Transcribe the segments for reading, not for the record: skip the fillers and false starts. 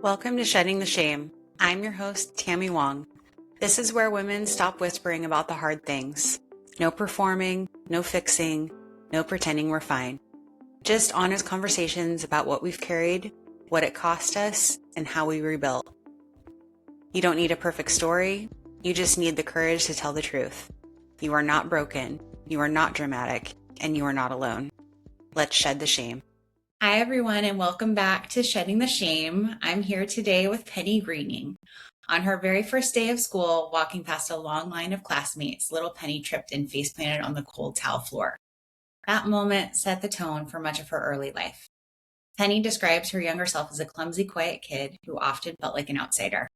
Welcome to Shedding the Shame. I'm your host, Tammy Wong. This is where women stop whispering about the hard things. No performing, no fixing, no pretending we're fine. Just honest conversations about what we've carried, what it cost us, and how we rebuilt. You don't need a perfect story. You just need the courage to tell the truth. You are not broken. You are not dramatic. And you are not alone. Let's shed the shame. Hi, everyone, and welcome back to Shedding the Shame. I'm here today with Penny Greening. On her very first day of school, walking past a long line of classmates, little Penny tripped and face planted on the cold tile floor. That moment set the tone for much of her early life. Penny describes her younger self as a clumsy, quiet kid who often felt like an outsider.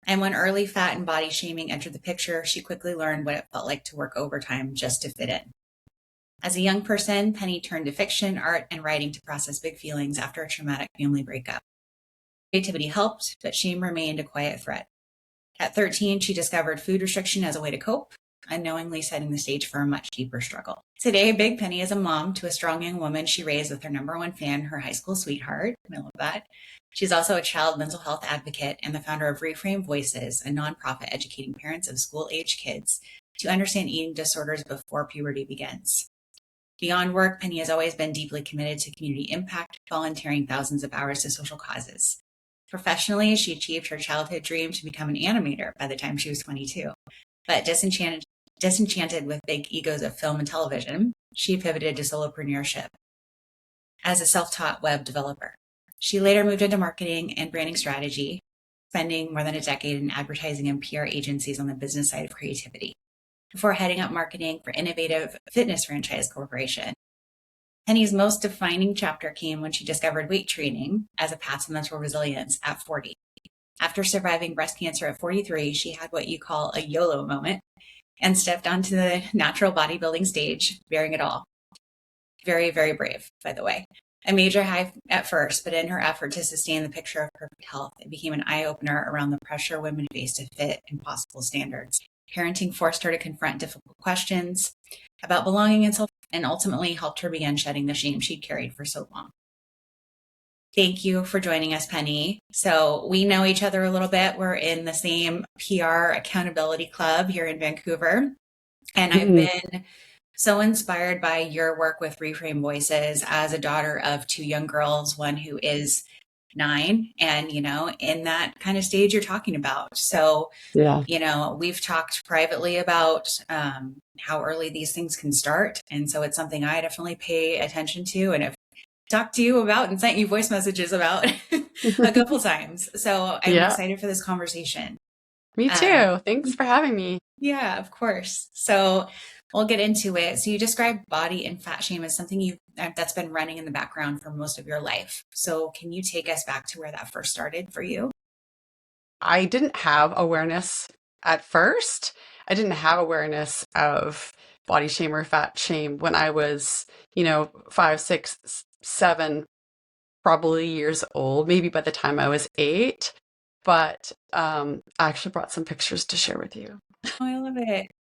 And when early fat and body shaming entered the picture, she quickly learned what it felt like to work overtime just to fit in. As a young person, Penny turned to fiction, art, and writing to process big feelings after a traumatic family breakup. Creativity helped, but shame remained a quiet threat. At 13, she discovered food restriction as a way to cope, unknowingly setting the stage for a much deeper struggle. Today, Big Penny is a mom to a strong young woman she raised with her number one fan, her high school sweetheart. I love that. She's also a child mental health advocate and the founder of Reframe Voices, a nonprofit educating parents of school-age kids to understand eating disorders before puberty begins. Beyond work, Penny has always been deeply committed to community impact, volunteering thousands of hours to social causes. Professionally, she achieved her childhood dream to become an animator by the time she was 22. But disenchanted with big egos of film and television, she pivoted to solopreneurship as a self-taught web developer. She later moved into marketing and branding strategy, spending more than a decade in advertising and PR agencies on the business side of creativity, before heading up marketing for innovative fitness franchise corporation. Penny's most defining chapter came when she discovered weight training as a path to mental resilience at 40. After surviving breast cancer at 43, she had what you call a YOLO moment and stepped onto the natural bodybuilding stage, bearing it all. Very, very brave, by the way. A major high at first, but in her effort to sustain the picture of perfect health, it became an eye-opener around the pressure women face to fit impossible standards. Parenting forced her to confront difficult questions about belonging and self, and ultimately helped her begin shedding the shame she'd carried for so long. Thank you for joining us, Penny. So we know each other a little bit. We're in the same PR accountability club here in Vancouver. And I've been so inspired by your work with Reframe Voices as a daughter of two young girls, one who is 9 and, in that kind of stage you're talking about. So, we've talked privately about how early these things can start. And so it's something I definitely pay attention to and have talked to you about and sent you voice messages about a couple times. So I'm excited for this conversation. Me too. Thanks for having me. Yeah, of course. So we'll get into it. So you described body and fat shame as something that's been running in the background for most of your life. So can you take us back to where that first started for you? I didn't have awareness at first. I didn't have awareness of body shame or fat shame when I was, 5, 6, 7, probably years old, maybe by the time I was 8. But I actually brought some pictures to share with you. Oh, I love it.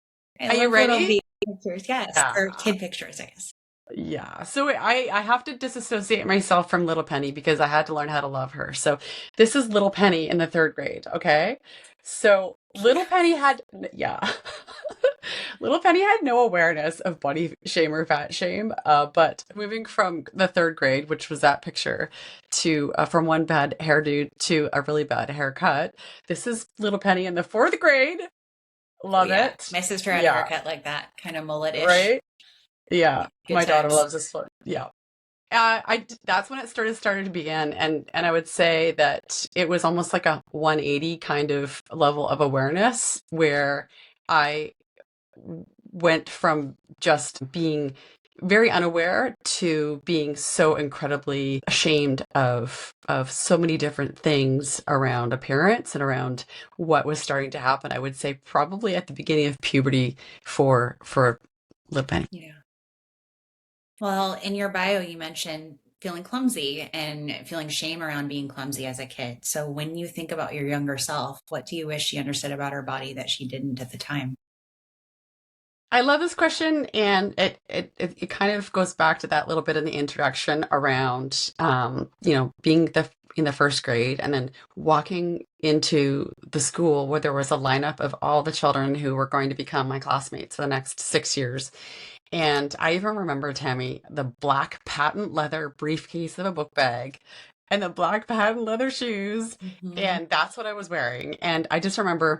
Are you ready? Little baby pictures, yes, Yeah. or kid pictures, I guess. Yeah. So I have to disassociate myself from little Penny because I had to learn how to love her. So this is little Penny in the 3rd grade. Okay. So little Penny had, little Penny had no awareness of body shame or fat shame. But moving from the 3rd grade, which was that picture, to from one bad hairdo to a really bad haircut. This is little Penny in the 4th grade. Love it. My sister had a haircut like that, kind of mullet-ish. Right? Yeah, Good my daughter times. loves this one. Yeah. That's when it started to begin, and I would say that it was almost like a 180 kind of level of awareness where I went from just being very unaware to being so incredibly ashamed of so many different things around appearance and around what was starting to happen. I would say probably at the beginning of puberty for little Penny. Yeah. Well, in your bio, you mentioned feeling clumsy and feeling shame around being clumsy as a kid. So when you think about your younger self, what do you wish she understood about her body that she didn't at the time? I love this question, and it kind of goes back to that little bit in the introduction around, being in the first grade, and then walking into the school where there was a lineup of all the children who were going to become my classmates for the next 6 years. And I even remember, Tammy, the black patent leather briefcase of a book bag and the black patent leather shoes. Mhm. And that's what I was wearing. And I just remember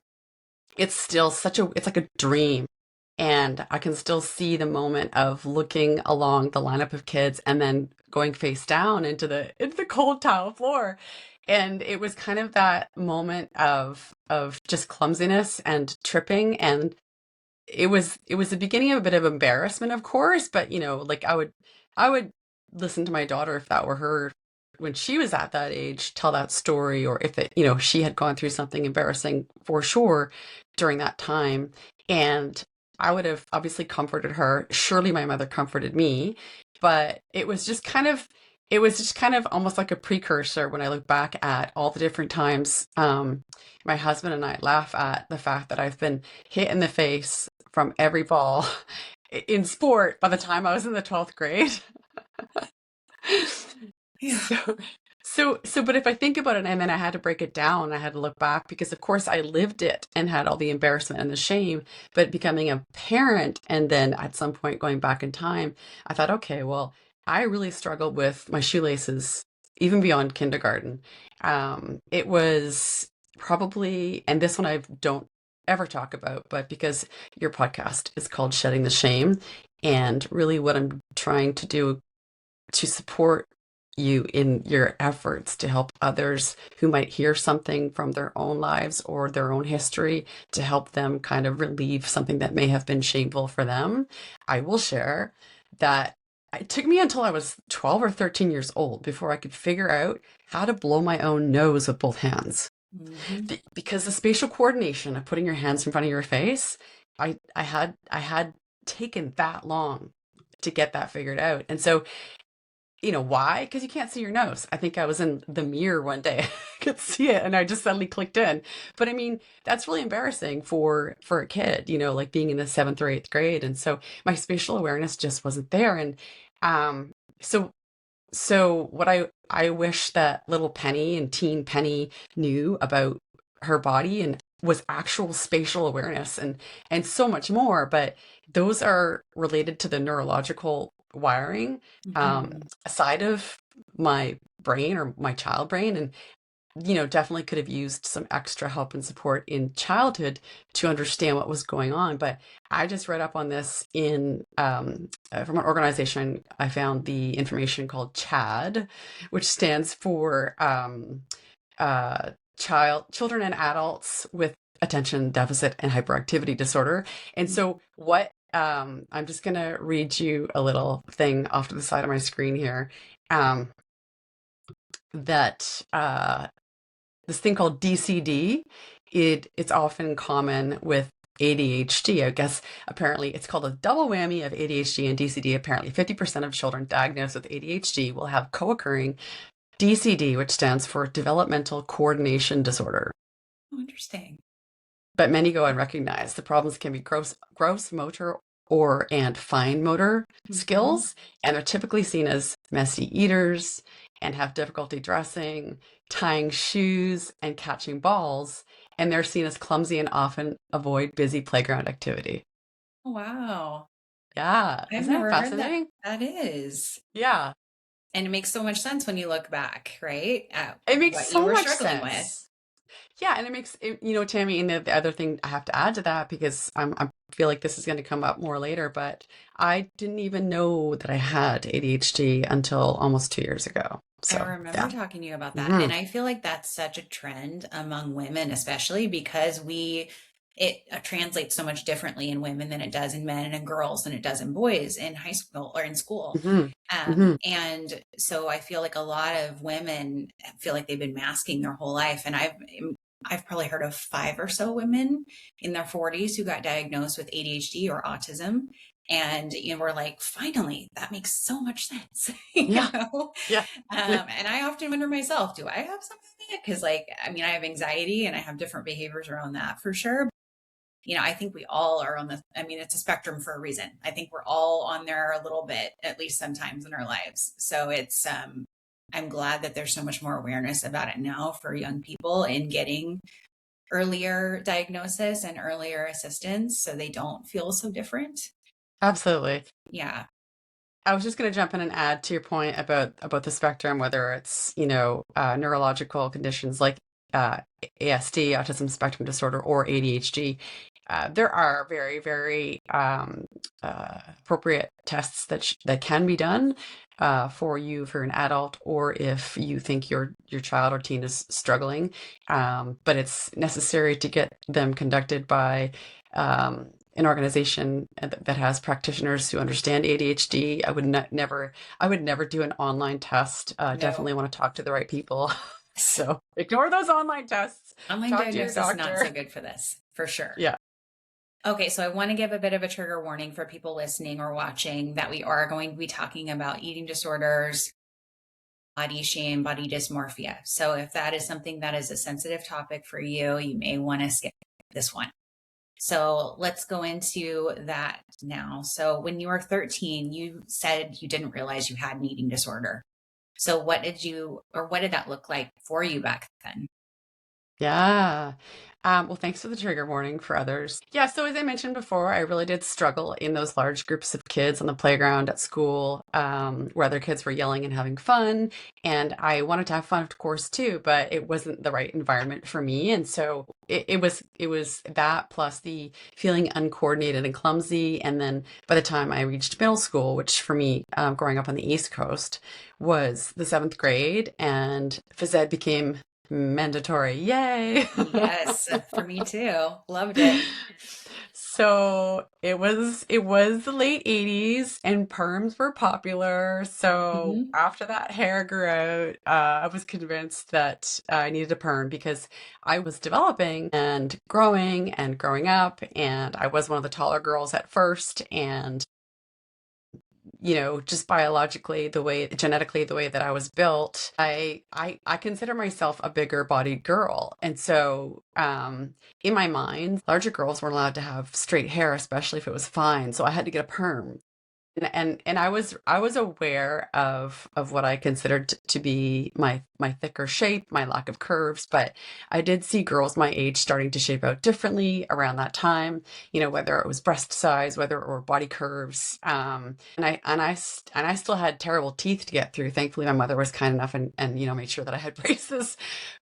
it's still it's like a dream. And I can still see the moment of looking along the lineup of kids and then going face down into the cold tile floor. And it was kind of that moment of just clumsiness and tripping, and it was the beginning of a bit of embarrassment, of course, but like I would listen to my daughter, if that were her when she was at that age, tell that story, or if she had gone through something embarrassing for sure during that time. And I would have obviously comforted her. Surely my mother comforted me, but it was just kind of almost like a precursor when I look back at all the different times. My husband and I laugh at the fact that I've been hit in the face from every ball in sport by the time I was in the 12th grade. Yeah. So, but if I think about it, and then I had to break it down, I had to look back because, of course, I lived it and had all the embarrassment and the shame. But becoming a parent, and then at some point going back in time, I thought, okay, well, I really struggled with my shoelaces even beyond kindergarten. It was probably, and this one I don't ever talk about, but because your podcast is called Shedding the Shame, and really what I'm trying to do to support you in your efforts to help others who might hear something from their own lives or their own history, to help them kind of relieve something that may have been shameful for them. I will share that it took me until I was 12 or 13 years old before I could figure out how to blow my own nose with both hands. Mhm. Because the spatial coordination of putting your hands in front of your face, I had taken that long to get that figured out. And so, why? Because you can't see your nose. I think I was in the mirror one day, I could see it, and I just suddenly clicked in. But I mean, that's really embarrassing for a kid, like being in the seventh or eighth grade. And so my spatial awareness just wasn't there. And um, so what I wish that little Penny and teen Penny knew about her body and was actual spatial awareness, and so much more. But those are related to the neurological wiring, Mhm. side of my brain, or my child brain. And definitely could have used some extra help and support in childhood to understand what was going on. But I just read up on this in from an organization. I found the information called CHAD, which stands for children and adults with attention deficit and hyperactivity disorder. And so what I'm just going to read you a little thing off to the side of my screen here, um, that this thing called DCD. It's often common with ADHD. I guess apparently it's called a double whammy of ADHD and DCD. Apparently 50% of children diagnosed with ADHD will have co-occurring DCD, which stands for developmental coordination disorder. Oh, interesting. But many go unrecognized. The problems can be gross motor and fine motor Mhm. skills, and they're typically seen as messy eaters and have difficulty dressing, tying shoes, and catching balls. And they're seen as clumsy and often avoid busy playground activity. Oh, wow. Yeah, I've isn't that never heard that. fascinating? That is. Yeah, And it makes so much sense when you look back, right? At it makes what you so were much struggling with. sense. Yeah, and it makes it, Tammy, and the other thing I have to add to that, because I feel like this is going to come up more later, but I didn't even know that I had ADHD until almost 2 years ago. I So, remember yeah. talking to you about that. Hmm. And I feel like that's such a trend among women, especially because it translates so much differently in women than it does in men and girls than it does in boys in high school or in school. Hmm. Hmm. And so I feel like a lot of women feel like they've been masking their whole life. And I've probably heard of five or so women in their 40s who got diagnosed with ADHD or autism. And we're like, finally, that makes so much sense, Yeah. Yeah. And I often wonder myself, do I have something like that? Because, like, I mean, I have anxiety and I have different behaviors around that for sure. I think we all are on the, I mean, it's a spectrum for a reason. I think we're all on there a little bit, at least sometimes in our lives. So I'm glad that there's so much more awareness about it now for young people in getting earlier diagnosis and earlier assistance so they don't feel so different. Absolutely. Yeah. I was just going to jump in and add to your point about the spectrum, whether it's, neurological conditions like uh, ASD, autism spectrum disorder, or ADHD. There are very, very appropriate tests that can be done for you if you're an adult, or if you think your child or teen is struggling. But it's necessary to get them conducted by an organization that has practitioners who understand ADHD. I would never do an online test. No. Definitely want to talk to the right people. So ignore those online tests. Online Talk to your diagnosis is not doctor. so good for this, for sure. Yeah. Okay, so I want to give a bit of a trigger warning for people listening or watching that we are going to be talking about eating disorders, body shame, body dysmorphia. So if that is something that is a sensitive topic for you, you may want to skip this one. So let's go into that now. So when you were 13, you said you didn't realize you had an eating disorder. So what did that look like for you back then? Yeah. Well, thanks for the trigger warning for others. Yeah, so as I mentioned before, I really did struggle in those large groups of kids on the playground at school, where other kids were yelling and having fun. And I wanted to have fun, of course, too, but it wasn't the right environment for me. And so it was that plus the feeling uncoordinated and clumsy. And then by the time I reached middle school, which for me, growing up on the East Coast, was the seventh grade, and phys ed became mandatory. Yay. Yes, for me too. Loved it. So it was the late 80s and perms were popular. So Hmm. after that hair grew out, I was convinced that I needed a perm because I was developing and growing up, and I was one of the taller girls at first. And just biologically, genetically, the way that I was built, I consider myself a bigger bodied girl. And so, in my mind, larger girls weren't allowed to have straight hair, especially if it was fine. So I had to get a perm. And I was aware of what I considered to be my thicker shape, my lack of curves, but I did see girls my age starting to shape out differently around that time. Whether it was breast size, whether it were body curves, and I still had terrible teeth to get through. Thankfully, my mother was kind enough and made sure that I had braces,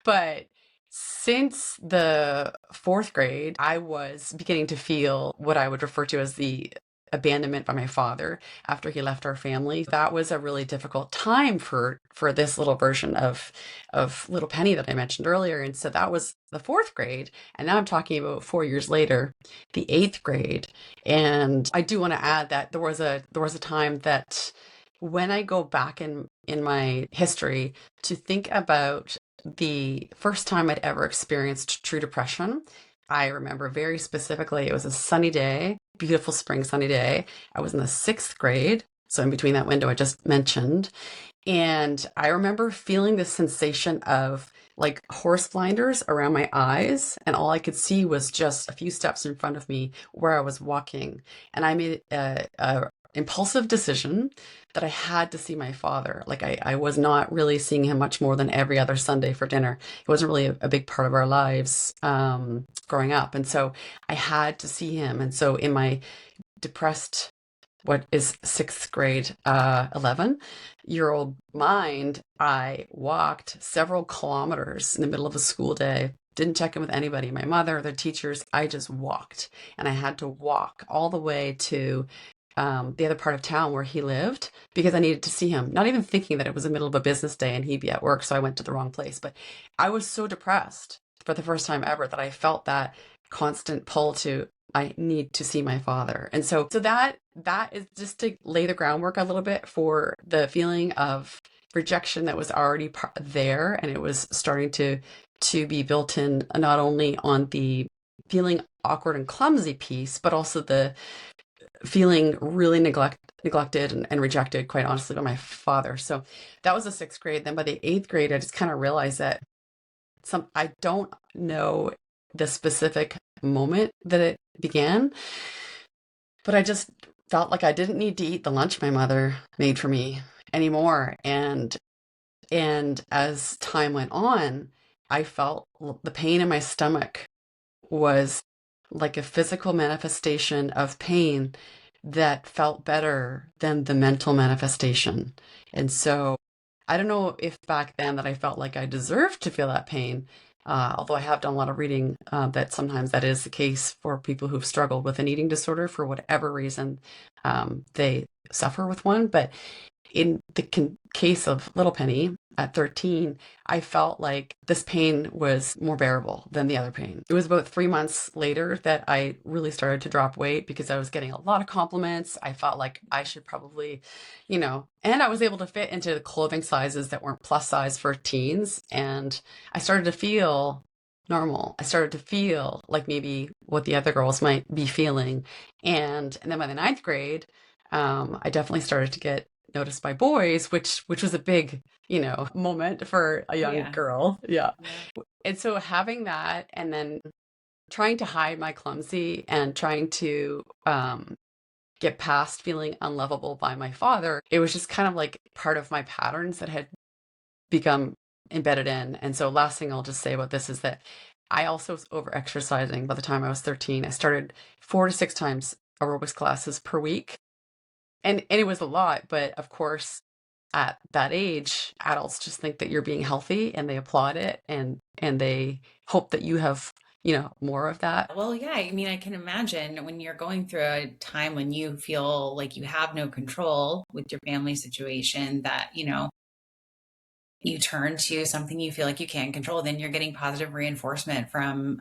but. Since the fourth grade, I was beginning to feel what I would refer to as the abandonment by my father after he left our family. That was a really difficult time for this little version of little Penny that I mentioned earlier. And so that was the fourth grade. And now I'm talking about 4 years later, the eighth grade. And I do want to add that there was a time that when I go back in my history to think about the first time I'd ever experienced true depression, I remember very specifically, it was a sunny day, beautiful spring sunny day. I was in the sixth grade, so in between that window I just mentioned. And I remember feeling this sensation of like horse blinders around my eyes, and all I could see was just a few steps in front of me where I was walking. And I made a impulsive decision that I had to see my father. Like I was not really seeing him much more than every other Sunday for dinner. It wasn't really a big part of our lives growing up. And so I had to see him. And so in my depressed, what is sixth grade, 11-year-old mind, I walked several kilometers in the middle of a school day. Didn't check in with anybody, my mother, the teachers. I just walked, and I had to walk all the way to the other part of town where he lived because I needed to see him, not even thinking that it was the middle of a business day and he'd be at work. So I went to the wrong place. But I was so depressed for the first time ever that I felt that constant pull to, I need to see my father. And so that is just to lay the groundwork a little bit for the feeling of rejection that was already there, and it was starting to be built in, not only on the feeling awkward and clumsy piece, but also the feeling really neglected and rejected, quite honestly, by my father. So that was the sixth grade. Then by the eighth grade, I just kind of realized that I don't know the specific moment that it began, but I just felt like I didn't need to eat the lunch my mother made for me anymore. And And as time went on, I felt the pain in my stomach was like a physical manifestation of pain that felt better than the mental manifestation. And so I don't know if back then that I felt like I deserved to feel that pain, although I have done a lot of reading that sometimes that is the case for people who've struggled with an eating disorder for whatever reason they suffer with one. But in the case of little Penny at 13, I felt like this pain was more bearable than the other pain. It was about 3 months later that I really started to drop weight because I was getting a lot of compliments. I felt like I should probably, and I was able to fit into the clothing sizes that weren't plus size for teens. And I started to feel normal. I started to feel like maybe what the other girls might be feeling. And then by the ninth grade, I definitely started to get noticed by boys, which was a big, moment for a young Yeah. girl. Yeah. Yeah. And so having that and then trying to hide my clumsy and trying to get past feeling unlovable by my father, it was just kind of like part of my patterns that had become embedded in. And so last thing I'll just say about this is that I also was over exercising by the time I was 13. I started 4 to 6 times aerobics classes per week. And it was a lot, but of course, at that age, adults just think that you're being healthy and they applaud it and they hope that you have, more of that. Well, yeah, I mean, I can imagine when you're going through a time when you feel like you have no control with your family situation, that, you turn to something you feel like you can control, then you're getting positive reinforcement from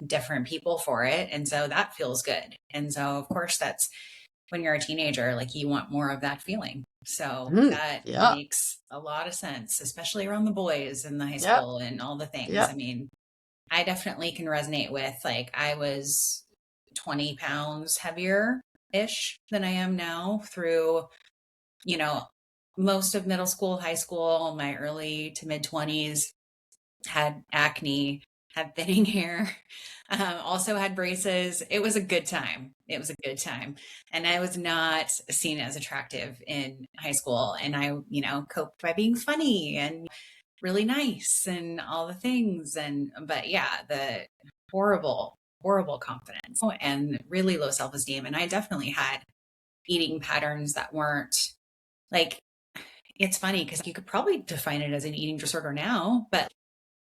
different people for it. And so that feels good. And so, of course, that's when you're a teenager, like you want more of that feeling. So that Yeah. makes a lot of sense, especially around the boys in the high Yep. school and all the things. I Yep. mean, I definitely can resonate with, like, I was 20 pounds heavier ish than I am now through, you know, most of middle school, high school, my early to mid 20s, had acne, had thinning hair, also had braces. It was a good time. It was a good time. And I was not seen as attractive in high school. And I, coped by being funny and really nice and all the things. But yeah, the horrible, horrible confidence and really low self esteem. And I definitely had eating patterns that weren't like, it's funny because you could probably define it as an eating disorder now, but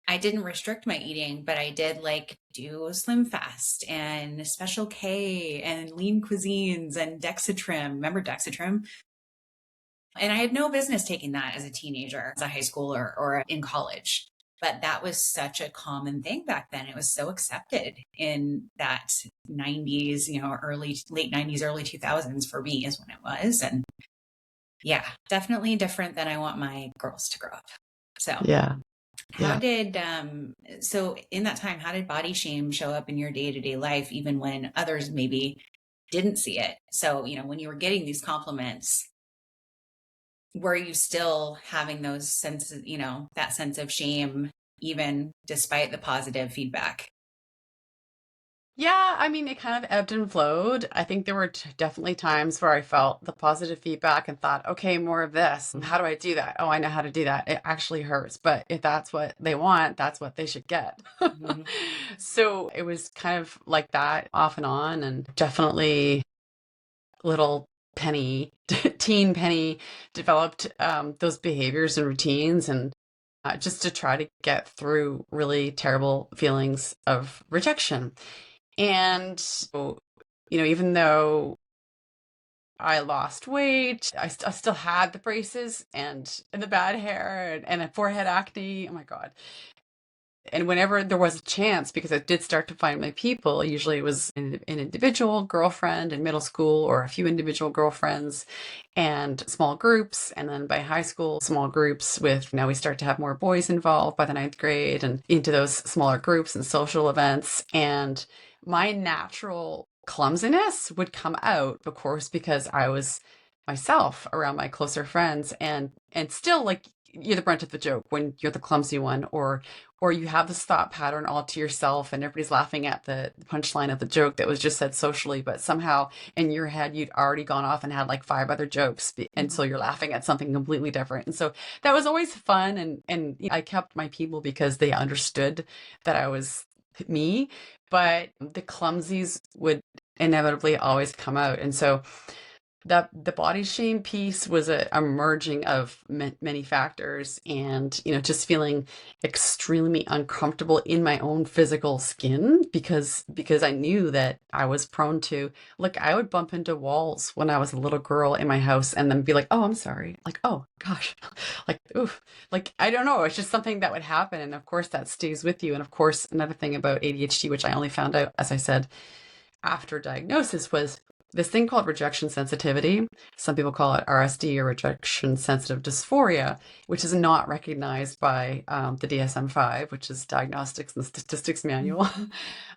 I didn't restrict my eating, but I did like do Slim Fast and Special K and lean cuisines and Dexatrim. Remember Dexatrim? And I had no business taking that as a teenager, as a high schooler, or in college. But that was such a common thing back then. It was so accepted in that 90s, late 90s, early 2000s for me is when it was. And yeah, definitely different than I want my girls to grow up. So Yeah. how Yeah. did, so in that time, how did body shame show up in your day to day life, even when others maybe didn't see it? So, when you were getting these compliments, were you still having those senses, that sense of shame, even despite the positive feedback? Yeah, I mean, it kind of ebbed and flowed. I think there were definitely times where I felt the positive feedback and thought, okay, more of this. How do I do that? Oh, I know how to do that. It actually hurts, but if that's what they want, that's what they should get. Mhm. So it was kind of like that off and on, and definitely little Penny, teen Penny, developed those behaviors and routines and just to try to get through really terrible feelings of rejection. And so, even though I lost weight, I still had the braces and the bad hair and a forehead acne. Oh my God. And whenever there was a chance, because I did start to find my people, usually it was an individual girlfriend in middle school or a few individual girlfriends and small groups. And then by high school, small groups with now we start to have more boys involved by the ninth grade and into those smaller groups and social events. And my natural clumsiness would come out, of course, because I was myself around my closer friends and still like you're the brunt of the joke when you're the clumsy one, or you have this thought pattern all to yourself and everybody's laughing at the punchline of the joke that was just said socially, but somehow in your head you'd already gone off and had like five other jokes, and so you're laughing at something completely different. And so that was always fun, and I kept my people because they understood that I was me, but the clumsies would inevitably always come out. And so the body shame piece was a merging of many factors, and just feeling extremely uncomfortable in my own physical skin because I knew that I was prone to, like, I would bump into walls when I was a little girl in my house and then be like, oh, I'm sorry, like, oh gosh, like, oof, like, I don't know, it's just something that would happen, and of course that stays with you. And of course, another thing about ADHD, which I only found out, as I said, after diagnosis, was this thing called rejection sensitivity. Some people call it RSD, or rejection sensitive dysphoria, which is not recognized by the DSM-5, which is Diagnostics and Statistics Manual.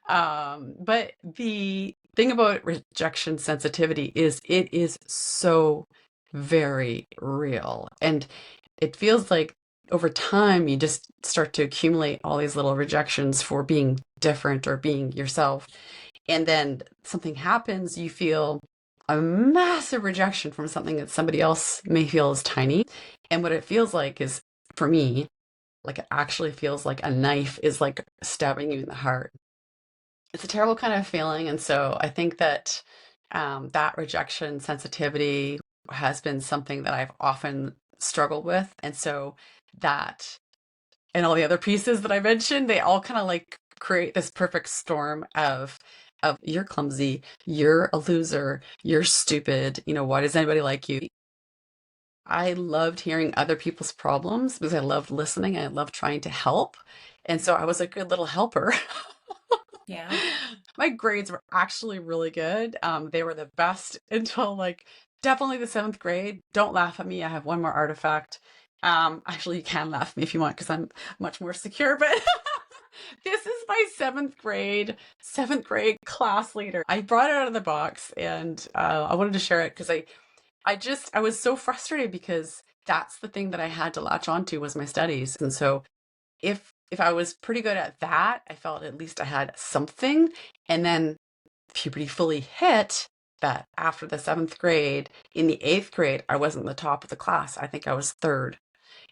But the thing about rejection sensitivity is it is so very real. And it feels like over time, you just start to accumulate all these little rejections for being different or being yourself. And then something happens, you feel a massive rejection from something that somebody else may feel is tiny. And what it feels like is, for me, like, it actually feels like a knife is like stabbing you in the heart. It's a terrible kind of feeling. And so I think that that rejection sensitivity has been something that I've often struggled with. And so that and all the other pieces that I mentioned, they all kind of like create this perfect storm of you're clumsy, you're a loser, you're stupid, why does anybody like you? I loved hearing other people's problems because I loved listening. I loved trying to help. And so I was a good little helper. Yeah. My grades were actually really good. They were the best until, like, definitely the seventh grade. Don't laugh at me. I have one more artifact. Actually, you can laugh at me if you want because I'm much more secure, but this is my seventh grade class leader. I brought it out of the box, and I wanted to share it because I was so frustrated because that's the thing that I had to latch onto was my studies. And so if I was pretty good at that, I felt at least I had something. And then puberty fully hit, that after the seventh grade, in the eighth grade, I wasn't the top of the class. I think I was third.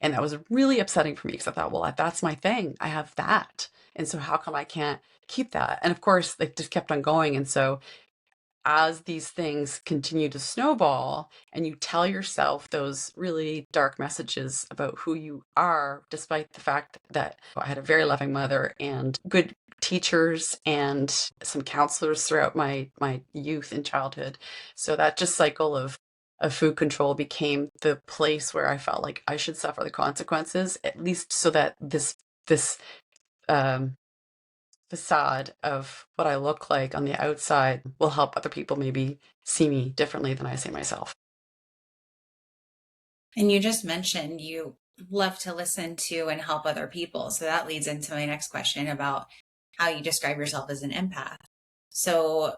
And that was really upsetting for me because I thought, well, that's my thing. I have that. And so how come I can't keep that? And of course, they just kept on going. And so as these things continue to snowball and you tell yourself those really dark messages about who you are, despite the fact that I had a very loving mother and good teachers and some counselors throughout my youth and childhood. So that just cycle of food control became the place where I felt like I should suffer the consequences, at least so that this um, facade of what I look like on the outside will help other people maybe see me differently than I see myself. And you just mentioned you love to listen to and help other people. So that leads into my next question about how you describe yourself as an empath. So,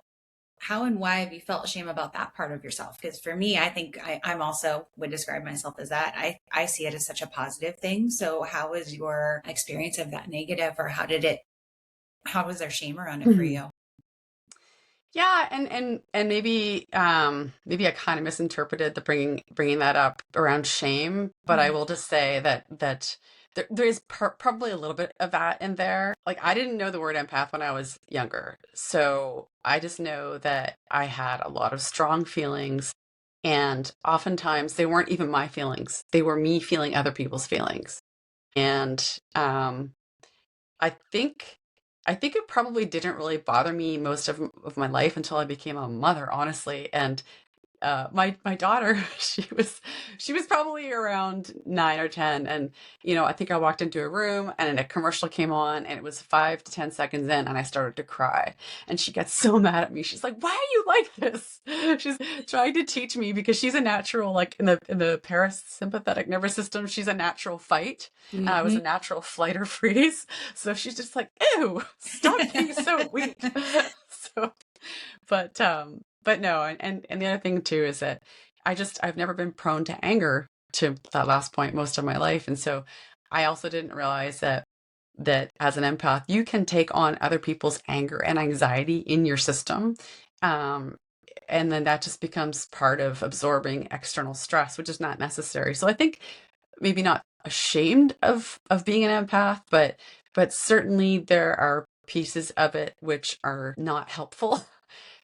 how and why have you felt shame about that part of yourself? Because for me, I think I'm also would describe myself as that. I see it as such a positive thing. So, how was your experience of that negative, or how was there shame around it for Mhm. you? Yeah, and maybe I kind of misinterpreted the bringing that up around shame, but I Mhm. will just say that there is probably a little bit of that in there. Like, I didn't know the word empath when I was younger, so I just know that I had a lot of strong feelings, and oftentimes they weren't even my feelings; they were me feeling other people's feelings. And I think I think it probably didn't really bother me most of my life until I became a mother, honestly. And my daughter, she was probably around 9 or 10, and I think I walked into a room and a commercial came on, and it was 5 to 10 seconds in, and I started to cry, and she gets so mad at me. She's like, "Why are you like this?" She's trying to teach me because she's a natural, like, in the parasympathetic nervous system, she's a natural fight, and I was Hmm. a natural flight or freeze. So she's just like, "Ew, stop being so weak." So but no, and the other thing too is that I've never been prone to anger to that last point most of my life. And so I also didn't realize that as an empath, you can take on other people's anger and anxiety in your system. Um, and then that just becomes part of absorbing external stress, which is not necessary. So I think maybe not ashamed of being an empath, but certainly there are pieces of it which are not helpful.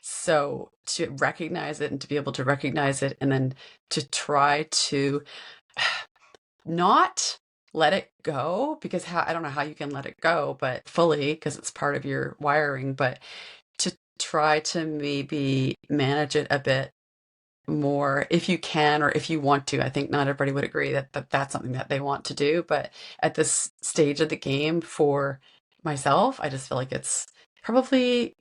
So to recognize it and to be able to recognize it and then to try to not let it go, because I don't know how you can let it go, but fully, because it's part of your wiring, but to try to maybe manage it a bit more if you can or if you want to. I think not everybody would agree that that's something that they want to do, but at this stage of the game for myself, I just feel like it's probably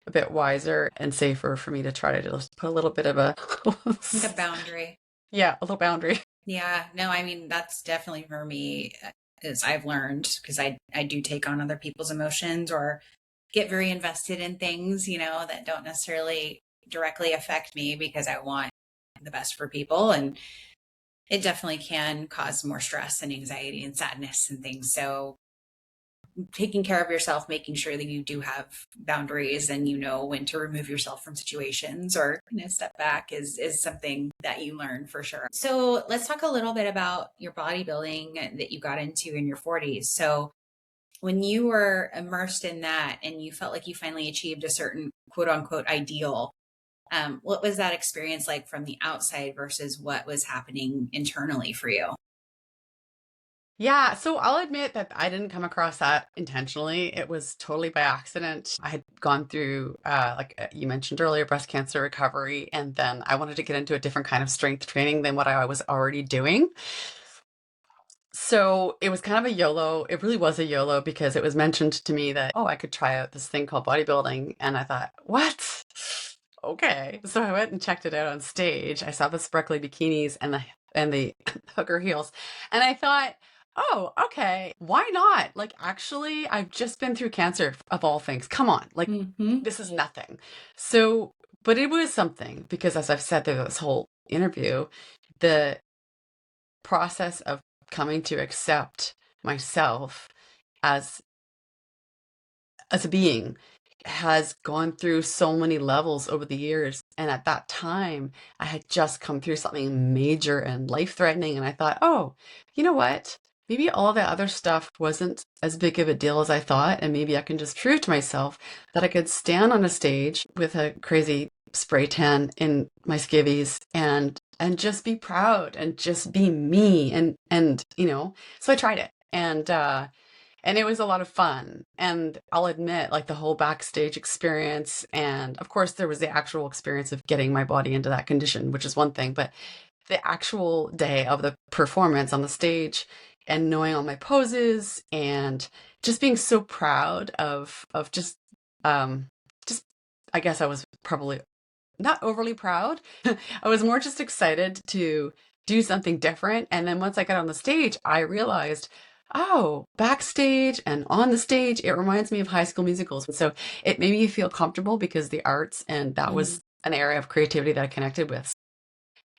a bit wiser and safer for me to try to just put a little bit of a Like a boundary. yeah, a little boundary. Yeah, no, I mean, that's definitely for me, as I've learned, because I do take on other people's emotions or get very invested in things, that don't necessarily directly affect me because I want the best for people. And it definitely can cause more stress and anxiety and sadness and things. So taking care of yourself, making sure that you do have boundaries and you know when to remove yourself from situations or step back is something that you learn for sure. So let's talk a little bit about your bodybuilding that you got into in your 40s. So when you were immersed in that and you felt like you finally achieved a certain quote unquote ideal, what was that experience like from the outside versus what was happening internally for you? Yeah, so I'll admit that I didn't come across that intentionally. It was totally by accident. I had gone through, you mentioned earlier, breast cancer recovery, and then I wanted to get into a different kind of strength training than what I was already doing. So it was kind of a YOLO. It really was a YOLO because it was mentioned to me that, oh, I could try out this thing called bodybuilding. And I thought, what? Okay. So I went and checked it out on stage. I saw the sparkly bikinis and the hooker heels. And I thought, oh, okay, why not? Like, actually, I've just been through cancer of all things. Come on. Like, Mm-hmm. this is nothing. So, but it was something because as I've said through this whole interview, the process of coming to accept myself as a being has gone through so many levels over the years. And at that time, I had just come through something major and life threatening. And I thought, oh, you know what? Maybe all the other stuff wasn't as big of a deal as I thought. And maybe I can just prove to myself that I could stand on a stage with a crazy spray tan in my skivvies and just be proud and just be me. And, so I tried it. And it was a lot of fun. And I'll admit, like the whole backstage experience, and of course, there was the actual experience of getting my body into that condition, which is one thing, but the actual day of the performance on the stage and knowing all my poses and just being so proud of just I guess I was probably not overly proud. I was more just excited to do something different. And then once I got on the stage, I realized, oh, backstage and on the stage, it reminds me of High School Musicals. And so it made me feel comfortable because the arts, and that Mm-hmm. was an area of creativity that I connected with.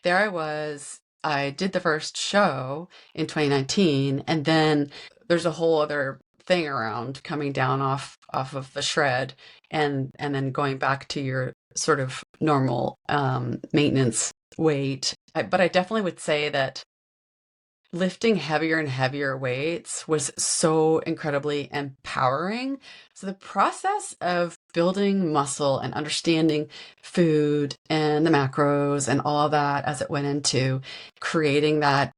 There I was. I did the first show in 2019, and then there's a whole other thing around coming down off of the shred and then going back to your sort of normal maintenance weight. But I definitely would say that lifting heavier and heavier weights was so incredibly empowering. So the process of building muscle and understanding food and the macros and all of that as it went into creating that,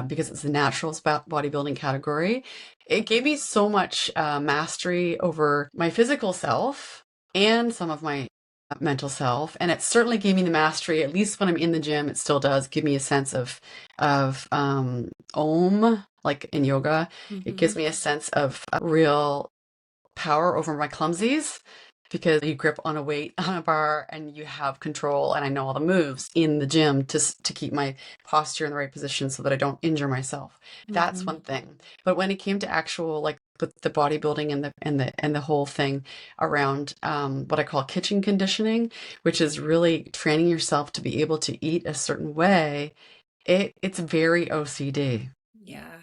because it's a natural bodybuilding category, it gave me so much mastery over my physical self and some of my mental self, and it certainly gave me the mastery. At least when I'm in the gym, it still does give me a sense of om, like in yoga. It Mm-hmm. gives me a sense of real power over my clumsies because you grip on a weight on a bar and you have control, and I know all the moves in the gym to keep my posture in the right position so that I don't injure myself. That's Mm-hmm. one thing. But when it came to actual, like the bodybuilding and the whole thing around what I call kitchen conditioning, which is really training yourself to be able to eat a certain way It's very OCD. Yeah.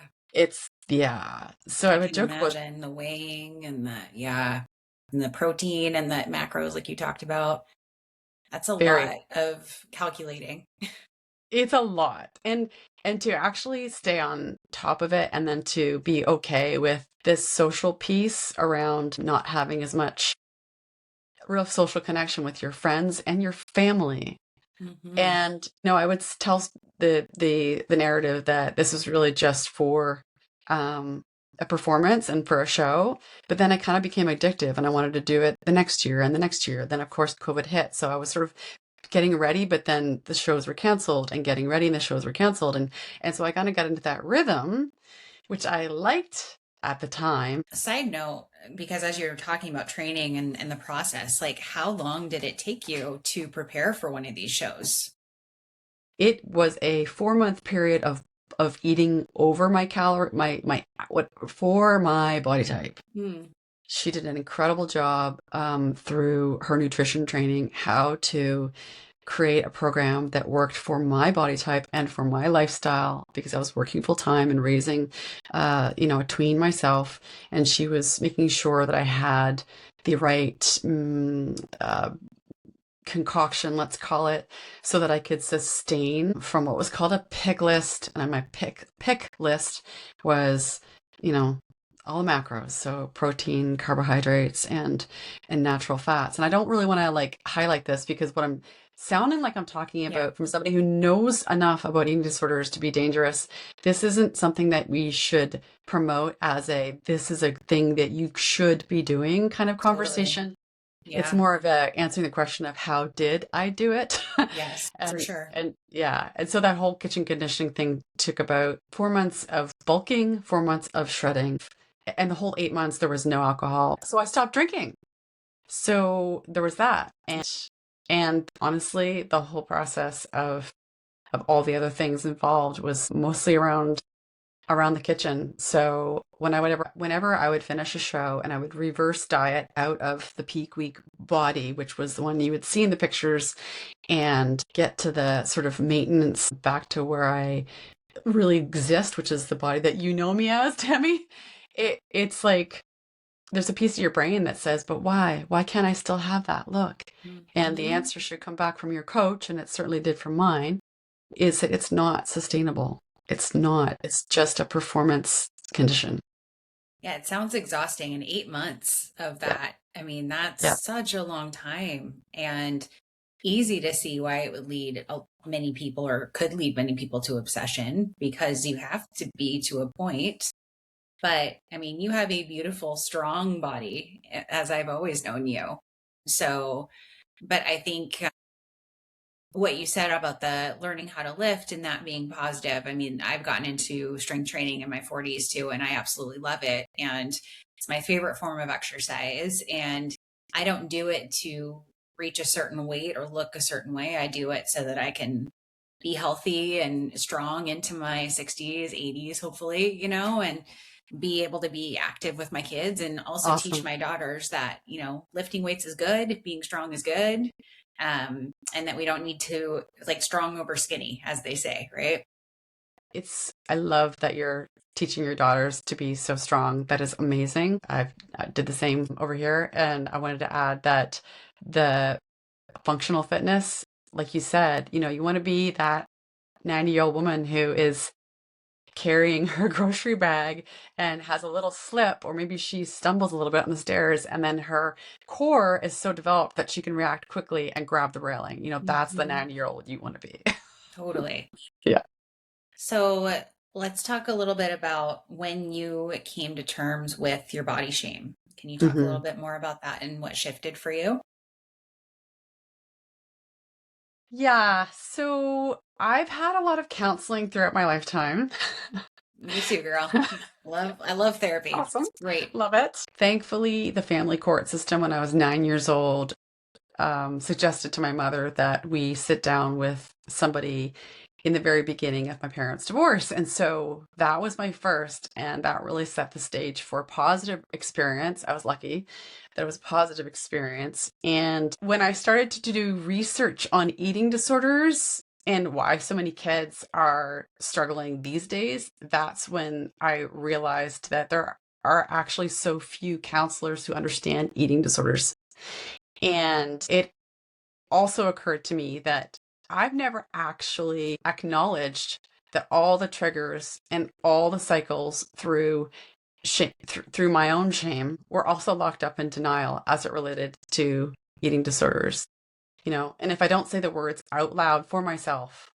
Yeah. So I I would can joke about imagine the weighing and and the protein and the macros like you talked about. That's a very, lot of calculating. it's a lot. And to actually stay on top of it and then to be okay with this social piece around not having as much real social connection with your friends and your family. Hmm. And no, I would tell the narrative that this was really just for um, a performance and for a show. But then it kind of became addictive, and I wanted to do it the next year and the next year. Then, of course, COVID hit, so I was sort of getting ready, but then the shows were canceled, and getting ready, and the shows were canceled, and so I kind of got into that rhythm, which I liked at the time. Side note, because as you're talking about training and the process, like how long did it take you to prepare for one of these shows? It was a 4 month period of eating over my calorie, my what for my body type. Hmm. She did an incredible job through her nutrition training, how to create a program that worked for my body type and for my lifestyle because I was working full time and raising, a tween myself. And she was making sure that I had the right concoction, let's call it, so that I could sustain from what was called a pick list. And my pick list was, you know, all the macros, so protein, carbohydrates, and natural fats. And I don't really want to like highlight this because what I'm sounding like I'm talking Yeah, about from somebody who knows enough about eating disorders to be dangerous. This isn't something that we should promote as a this is a thing that you should be doing kind of totally. conversation. It's Yeah. more of a answering the question of how did I do it? Yes, for And sure. and yeah, and so that whole kitchen conditioning thing took about 4 months of bulking, 4 months of shredding, and the whole 8 months there was no alcohol. So I stopped drinking. So there was that. And honestly, the whole process of all the other things involved was mostly around the kitchen. So whenever I would finish a show and I would reverse diet out of the peak week body, which was the one you would see in the pictures, and get to the sort of maintenance back to where I really exist, which is the body that you know me as, Tammy. It's like there's a piece of your brain that says, but why? Why can't I still have that look? And the Hmm. answer should come back from your coach, and it certainly did from mine, is that it's not sustainable. It's not. It's just a performance condition. Yeah, it sounds exhausting. And 8 months of Yeah. that, I mean, Yeah. that's such a long time and easy to see why it would lead many people or could lead many people to obsession because you have to be to a point. But I mean, you have a beautiful, strong body, as I've always known you. So, but I think what you said about the learning how to lift and that being positive. I mean, I've gotten into strength training in my 40s too, and I absolutely love it. And it's my favorite form of exercise. And I don't do it to reach a certain weight or look a certain way. I do it so that I can be healthy and strong into my 60s, 80s, hopefully, and be able to be active with my kids and also teach Awesome. my daughters that, lifting weights is good, being strong is good, and that we don't need to like strong over skinny, as they say, right? I love that you're teaching your daughters to be so strong. That is amazing. I did the same over here. And I wanted to add that the functional fitness, like you said, you want to be that 90-year-old woman who is carrying her grocery bag and has a little slip, or maybe she stumbles a little bit on the stairs, and then her core is so developed that she can react quickly and grab the railing. That's the Hmm. 90-year-old you want to be. Totally. Yeah. So let's talk a little bit about when you came to terms with your body shame. Can you talk a little Hmm. bit more about that and what shifted for you? Yeah. So I've had a lot of counseling throughout my lifetime. Me too, girl. I love therapy. Awesome. It's great. Love it. Thankfully, the family court system when I was 9 years old suggested to my mother that we sit down with somebody in the very beginning of my parents' divorce. And so that was my first, and that really set the stage for a positive experience. I was lucky that it was a positive experience. And when I started to do research on eating disorders and why so many kids are struggling these days, that's when I realized that there are actually so few counselors who understand eating disorders. And it also occurred to me that I've never actually acknowledged that all the triggers and all the cycles through shame, through my own shame, were also locked up in denial as it related to eating disorders. And if I don't say the words out loud for myself,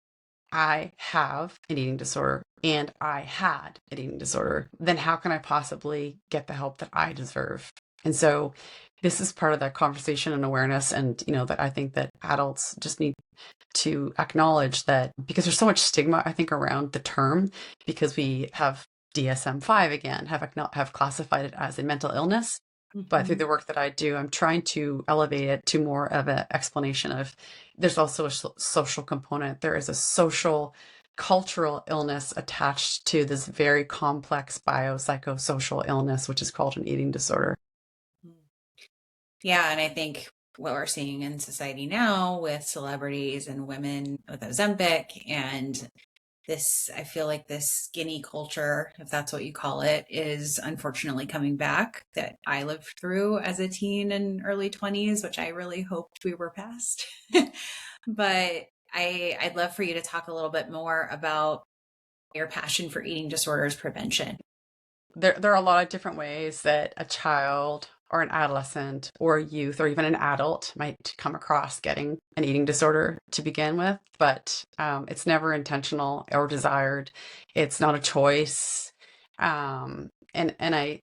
I have an eating disorder and I had an eating disorder, then how can I possibly get the help that I deserve? And so this is part of that conversation and awareness. And, that I think that adults just need to acknowledge that, because there's so much stigma, I think, around the term, because we have DSM-5 again, have classified it as a mental illness. But through the work that I do, I'm trying to elevate it to more of an explanation of there's also a social component. There is a social, cultural illness attached to this very complex biopsychosocial illness, which is called an eating disorder. Yeah, and I think what we're seeing in society now with celebrities and women with Ozempic and this, I feel like this skinny culture, if that's what you call it, is unfortunately coming back, that I lived through as a teen and early 20s, which I really hoped we were past. But I'd love for you to talk a little bit more about your passion for eating disorders prevention. There are a lot of different ways that a child or an adolescent or a youth or even an adult might come across getting an eating disorder to begin with, but it's never intentional or desired. It's not a choice. And I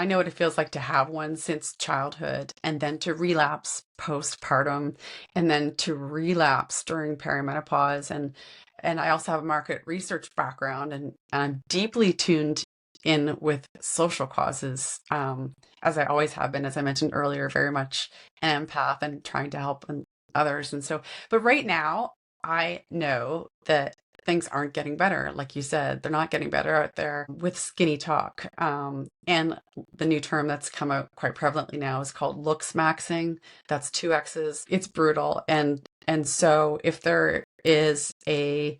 know what it feels like to have one since childhood, and then to relapse postpartum, and then to relapse during perimenopause. And I also have a market research background, and I'm deeply tuned in with social causes, as I always have been, as I mentioned earlier, very much an empath and trying to help others. And so, but right now, I know that things aren't getting better. Like you said, they're not getting better out there with skinny talk. And the new term that's come out quite prevalently now is called looks maxing. That's two X's. It's brutal. And so if there is a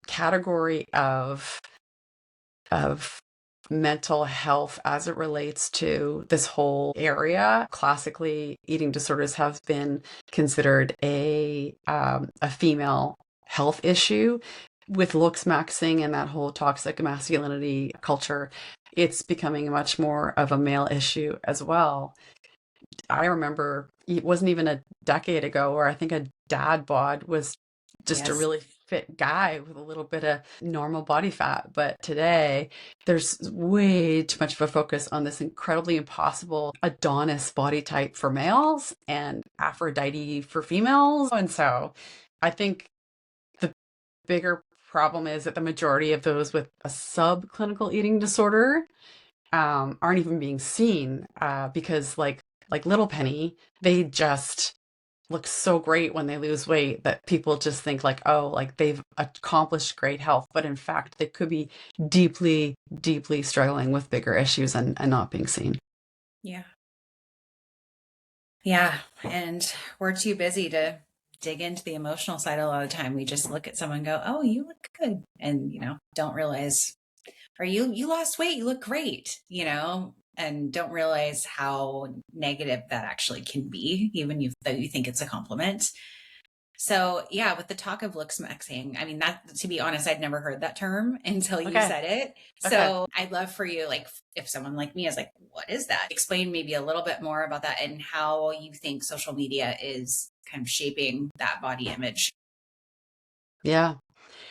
category of mental health as it relates to this whole area, classically, eating disorders have been considered a female health issue. With looks maxing and that whole toxic masculinity culture, it's becoming much more of a male issue as well. I remember it wasn't even a decade ago where I think a dad bod was just a Yes. really fit guy with a little bit of normal body fat. But today, there's way too much of a focus on this incredibly impossible Adonis body type for males and Aphrodite for females. And so I think the bigger problem is that the majority of those with a subclinical eating disorder aren't even being seen, because like Little Penny, they just look so great when they lose weight that people just think like, oh, like they've accomplished great health. But in fact, they could be deeply, deeply struggling with bigger issues and not being seen. Yeah. Yeah. And we're too busy to dig into the emotional side a lot of the time. We just look at someone and go, oh, you look good. And, don't realize, or you lost weight, you look great, and don't realize how negative that actually can be, even though you think it's a compliment. So yeah, with the talk of looks maxing, I mean, that, to be honest, I'd never heard that term until you Okay. said it. Okay. So I'd love for you, like, if someone like me is like, what is that? Explain maybe a little bit more about that and how you think social media is kind of shaping that body image. Yeah.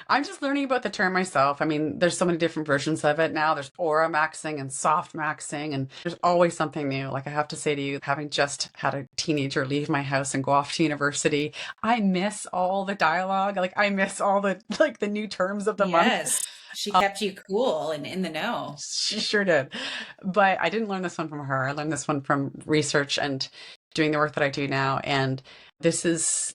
I'm just learning about the term myself. I mean, there's so many different versions of it now. There's aura maxing and soft maxing, and there's always something new. Like I have to say to you, having just had a teenager leave my house and go off to university, I miss all the dialogue. Like I miss all the the new terms of the month. Yes. She kept you cool and in the know. She sure did. But I didn't learn this one from her. I learned this one from research and doing the work that I do now. And this is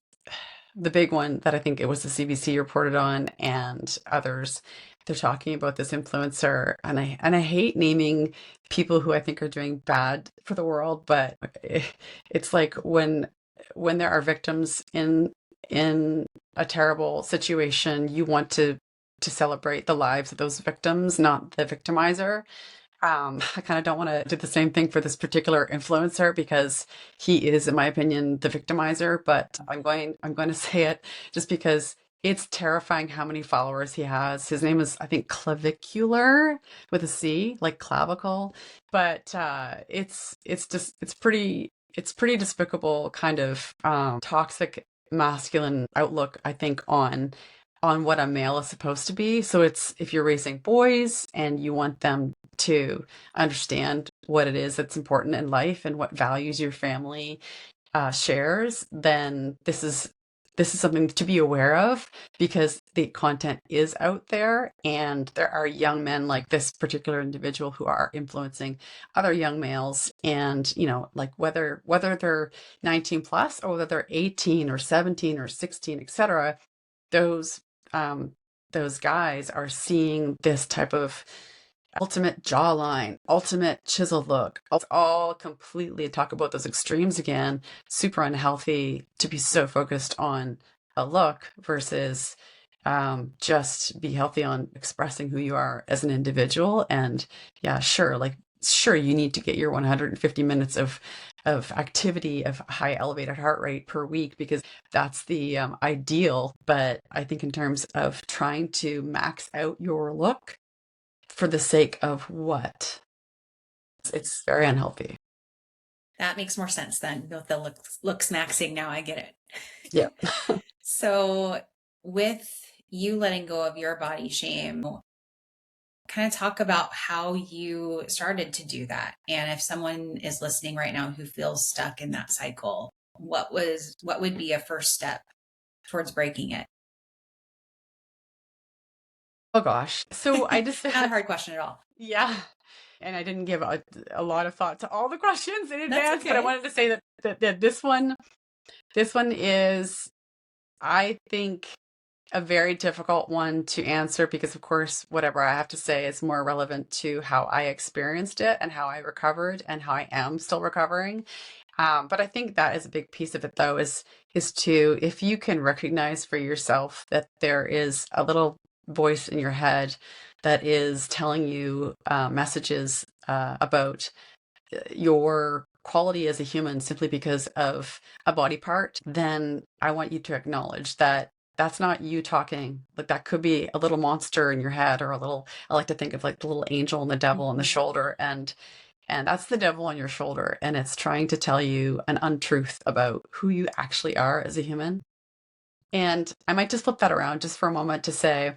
the big one that I think it was the CBC reported on and others. They're talking about this influencer, and I hate naming people who I think are doing bad for the world, but it's like when there are victims in a terrible situation, you want to celebrate the lives of those victims, not the victimizer. I kind of don't want to do the same thing for this particular influencer because he is, in my opinion, the victimizer, but I'm going to say it just because it's terrifying how many followers he has. His name is, I think, Clavicular with a C, like clavicle, but it's pretty despicable kind of toxic masculine outlook, I think, on what a male is supposed to be. So it's if you're raising boys and you want them to understand what it is that's important in life and what values your family shares, then this is something to be aware of because the content is out there and there are young men like this particular individual who are influencing other young males, and like whether they're 19 plus or whether they're 18 or 17 or 16, etc., those those guys are seeing this type of ultimate jawline, ultimate chisel look. It's all completely talk about those extremes again, super unhealthy to be so focused on a look versus just be healthy on expressing who you are as an individual. And yeah, sure, you need to get your 150 minutes of activity of high elevated heart rate per week because that's the ideal. But I think in terms of trying to max out your look for the sake of what? It's very unhealthy. That makes more sense then with the looks maxing. Now I get it. Yeah. So, with you letting go of your body shame, kind of talk about how you started to do that. And if someone is listening right now who feels stuck in that cycle, what would be a first step towards breaking it? Oh gosh. So I just Not a hard question at all. yeah. And I didn't give a lot of thought to all the questions in That's advance, but I okay. wanted to say that this one is, I think, a very difficult one to answer because, of course, whatever I have to say is more relevant to how I experienced it and how I recovered and how I am still recovering. But I think that is a big piece of it, though, is to, if you can recognize for yourself that there is a little voice in your head that is telling you messages about your quality as a human simply because of a body part, then I want you to acknowledge that that's not you talking. Like that could be a little monster in your head or a little, I like to think of like the little angel and the devil on the Mhm. shoulder. And that's the devil on your shoulder. And it's trying to tell you an untruth about who you actually are as a human. And I might just flip that around just for a moment to say,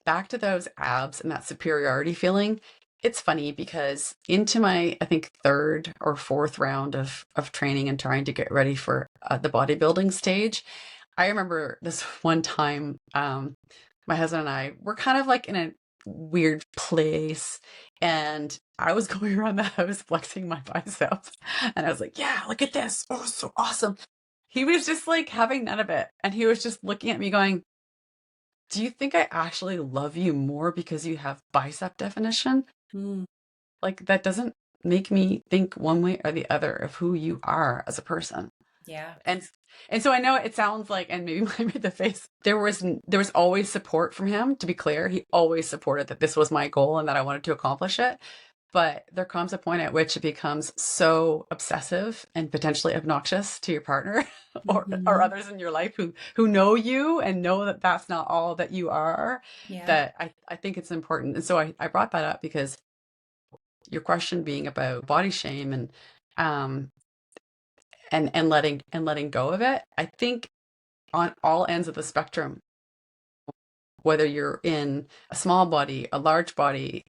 back to those abs and that superiority feeling. It's funny because into my, I think, third or fourth round of training and trying to get ready for the bodybuilding stage, I remember this one time, my husband and I were kind of like in a weird place, and I was going around the house flexing my biceps, and I was like, "Yeah, look at this! Oh, so awesome!" He was just like having none of it, and he was just looking at me, going, "Do you think I actually love you more because you have bicep definition? Mm, Like that doesn't make me think one way or the other of who you are as a person." yeah. And and so I know it sounds like, and maybe I made the face. There was always support from him. To be clear, he always supported that this was my goal and that I wanted to accomplish it. But there comes a point at which it becomes so obsessive and potentially obnoxious to your partner or Hmm. others in your life who know you and know that that's not all that you are, Yeah. that I think it's important. And so I brought that up because your question being about body shame um and letting go of it, I think on all ends of the spectrum, whether you're in a small body, a large body,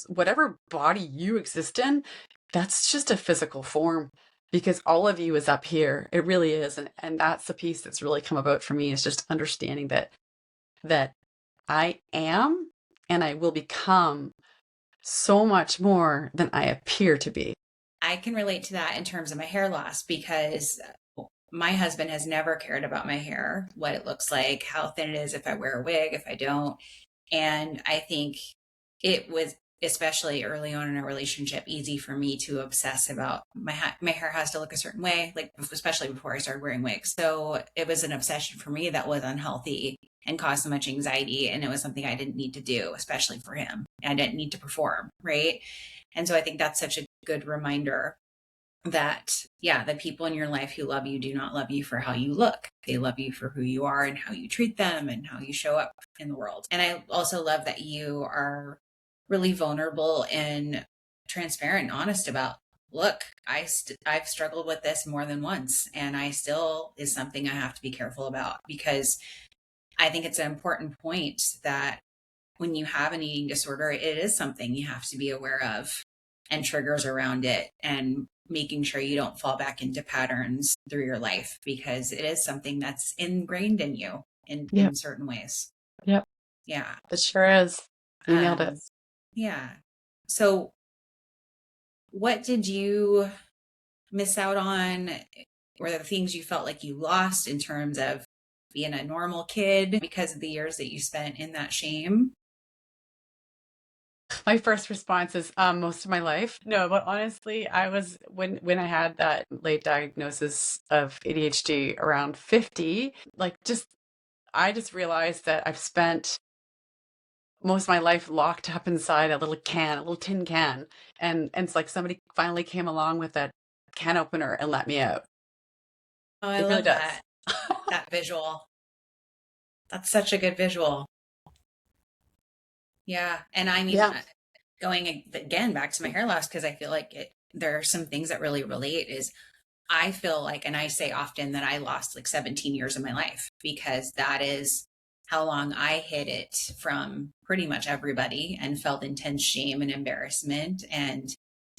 whatever body you exist in, that's just a physical form because all of you is up here. It really is. And that's the piece that's really come about for me, is just understanding that I am and I will become so much more than I appear to be. I can relate to that in terms of my hair loss because my husband has never cared about my hair, what it looks like, how thin it is, if I wear a wig, if I don't. And I think it was especially early on in a relationship, easy for me to obsess about my hair has to look a certain way, like especially before I started wearing wigs. So it was an obsession for me that was unhealthy and caused so much anxiety. And it was something I didn't need to do, especially for him. I didn't need to perform, right? And so I think that's such a good reminder that, yeah, the people in your life who love you do not love you for how you look. They love you for who you are and how you treat them and how you show up in the world. And I also love that you are really vulnerable and transparent and honest about, look, I've struggled with this more than once, and I still is something I have to be careful about, because I think it's an important point that when you have an eating disorder, it is something you have to be aware of and triggers around it, and making sure you don't fall back into patterns through your life, because it is something that's ingrained in you in certain ways. Yep. Yeah. It sure is. You nailed it. Yeah. So what did you miss out on? Were there things you felt like you lost in terms of being a normal kid because of the years that you spent in that shame? My first response is most of my life. No, but honestly, I was when I had that late diagnosis of ADHD around 50, like I just realized that I've spent most of my life locked up inside a little tin can. And it's like somebody finally came along with that can opener and let me out. Oh, I It really love does. that visual. That's such a good visual. Yeah. And I mean, Yeah. going again back to my hair loss, because I feel like there are some things that really relate, is I feel like, and I say often, that I lost like 17 years of my life, because that is how long I hid it from pretty much everybody and felt intense shame and embarrassment and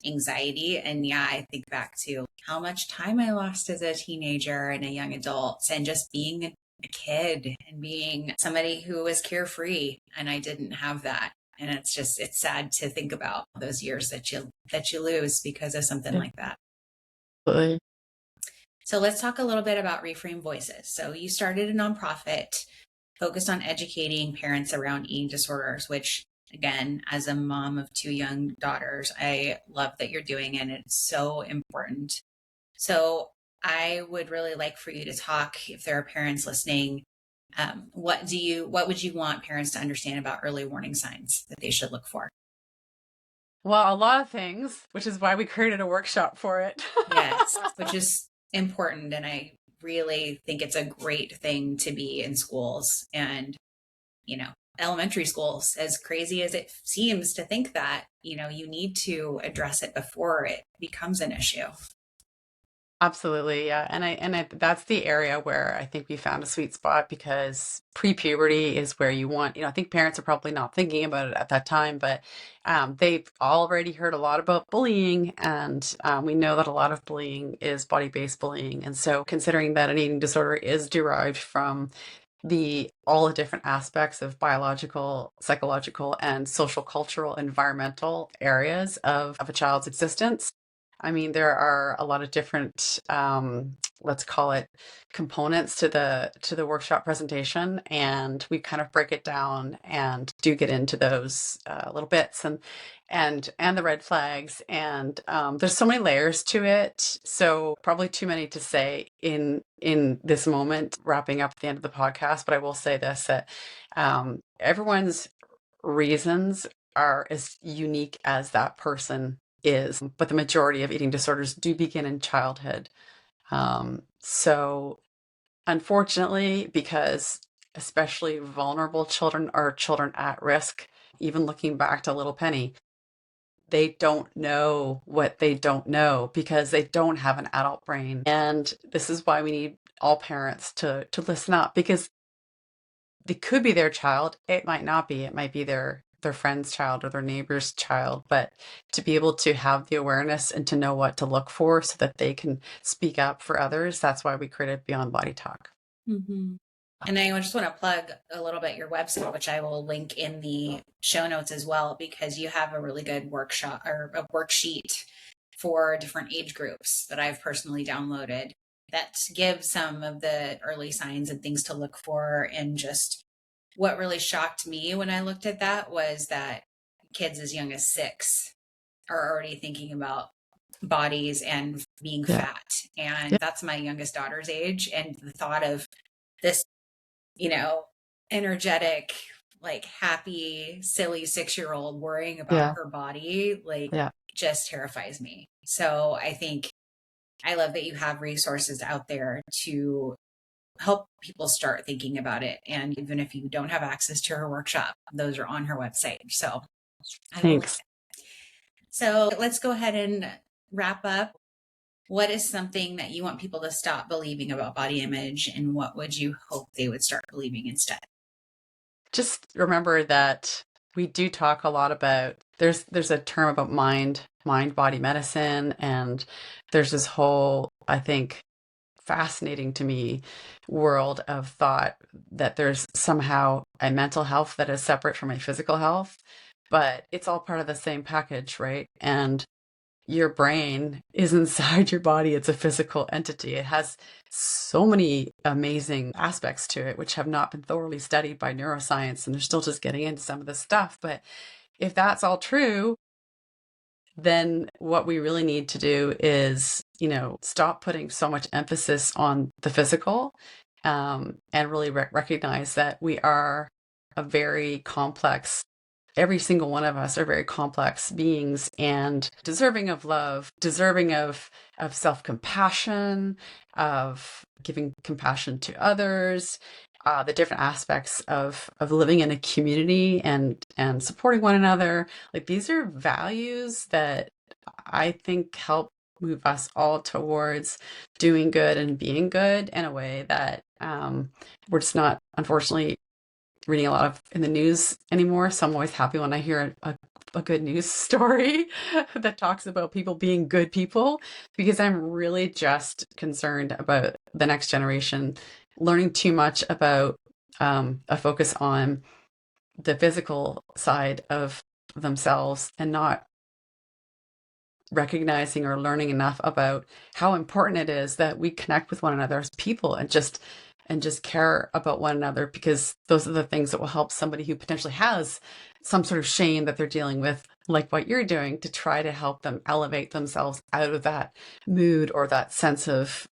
anxiety. And yeah, I think back to how much time I lost as a teenager and a young adult, and just being a kid and being somebody who was carefree, and I didn't have that. And it's sad to think about those years that you lose because of something like that. Absolutely. So let's talk a little bit about Reframe Voices. So you started a nonprofit focused on educating parents around eating disorders, which, again, as a mom of two young daughters, I love that you're doing, and it's so important. So I would really like for you to talk, if there are parents listening, what would you want parents to understand about early warning signs that they should look for? Well, a lot of things, which is why we created a workshop for it. Yes, which is important. And I really think it's a great thing to be in schools, and, elementary schools, as crazy as it seems to think that, you need to address it before it becomes an issue. Absolutely, yeah, and that's the area where I think we found a sweet spot, because pre-puberty is where you want, I think parents are probably not thinking about it at that time, but they've already heard a lot about bullying, and we know that a lot of bullying is body-based bullying, and so considering that an eating disorder is derived from all the different aspects of biological, psychological, and social, cultural, environmental areas of a child's existence. I mean, there are a lot of different, let's call it, components to the workshop presentation, and we kind of break it down and do get into those little bits, and the red flags, and there's so many layers to it. So probably too many to say in this moment, wrapping up at the end of the podcast. But I will say this, that everyone's reasons are as unique as that person is, but the majority of eating disorders do begin in childhood. So unfortunately, because especially vulnerable children are children at risk, even looking back to little Penny, they don't know what they don't know because they don't have an adult brain. And this is why we need all parents to listen up, because it could be their child. It might not be. It might be their friend's child or their neighbor's child, but to be able to have the awareness and to know what to look for so that they can speak up for others, that's why we created Beyond Body Talk. Mm-hmm. And I just want to plug a little bit your website, which I will link in the show notes as well, because you have a really good workshop or a worksheet for different age groups that I've personally downloaded that gives some of the early signs and things to look for. And just what really shocked me when I looked at that was that kids as young as 6 are already thinking about bodies and being Yeah. fat. And Yeah. that's my youngest daughter's age. And the thought of this, energetic, like happy, silly 6-year-old worrying about Yeah. her body, like Yeah. just terrifies me. So I love that you have resources out there to help people start thinking about it. And even if you don't have access to her workshop, those are on her website. So I will. Thanks. So let's go ahead and wrap up. What is something that you want people to stop believing about body image, and what would you hope they would start believing instead? Just remember that we do talk a lot about, there's a term about mind body medicine, and there's this whole, I think, fascinating to me world of thought that there's somehow a mental health that is separate from a physical health, but it's all part of the same package, right? And your brain is inside your body. It's a physical entity. It has so many amazing aspects to it, which have not been thoroughly studied by neuroscience. And they're still just getting into some of this stuff. But if that's all true, then what we really need to do is, stop putting so much emphasis on the physical, and really recognize that we are a very complex, every single one of us are very complex beings and deserving of love, deserving of self-compassion, of giving compassion to others, the different aspects of living in a community and supporting one another. Like, these are values that I think help move us all towards doing good and being good in a way that we're just not, unfortunately, reading a lot of in the news anymore. So I'm always happy when I hear a good news story that talks about people being good people, because I'm really just concerned about the next generation learning too much about a focus on the physical side of themselves and not recognizing or learning enough about how important it is that we connect with one another as people and just care about one another, because those are the things that will help somebody who potentially has some sort of shame that they're dealing with, like what you're doing, to try to help them elevate themselves out of that mood or that sense of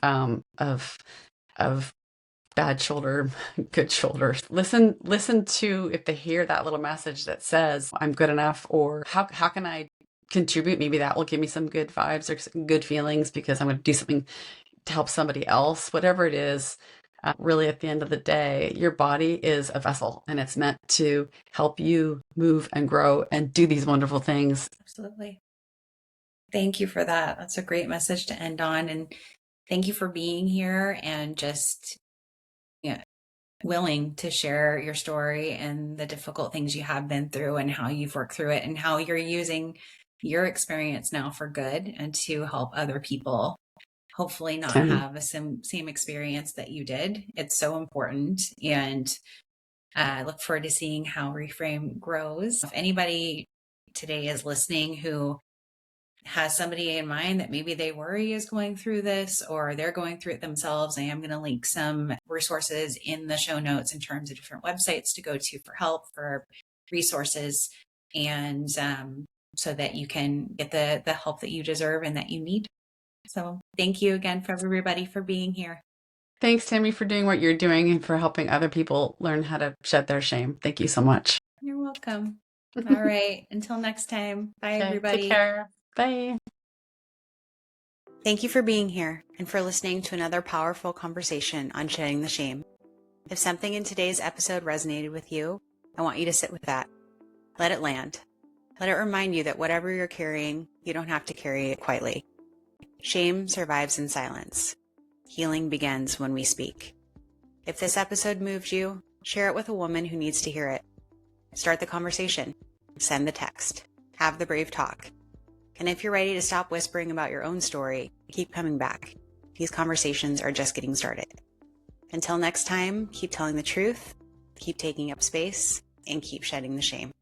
bad shoulder, good shoulder. Listen to, if they hear that little message that says I'm good enough, or how can I contribute? Maybe that will give me some good vibes or some good feelings because I'm going to do something to help somebody else. Whatever it is, really, at the end of the day, your body is a vessel and it's meant to help you move and grow and do these wonderful things. Absolutely. Thank you for that. That's a great message to end on. And thank you for being here and just willing to share your story and the difficult things you have been through and how you've worked through it and how you're using your experience now for good and to help other people hopefully not have a same experience that you did. It's so important. And I look forward to seeing how Reframe grows. If anybody today is listening who has somebody in mind that maybe they worry is going through this or they're going through it themselves, I am going to link some resources in the show notes in terms of different websites to go to for help, for resources, and so that you can get the help that you deserve and that you need. So thank you again for everybody for being here. Thanks, Tammy, for doing what you're doing and for helping other people learn how to shed their shame. Thank you so much. You're welcome. All right. Until next time. Bye, Okay, everybody. take care. Bye. Thank you for being here and for listening to another powerful conversation on shedding the shame. If something in today's episode resonated with you, I want you to sit with that. Let it land. Let it remind you that whatever you're carrying, you don't have to carry it quietly. Shame survives in silence. Healing begins when we speak. If this episode moved you, share it with a woman who needs to hear it. Start the conversation. Send the text. Have the brave talk. And if you're ready to stop whispering about your own story, keep coming back. These conversations are just getting started. Until next time, keep telling the truth, keep taking up space, and keep shedding the shame.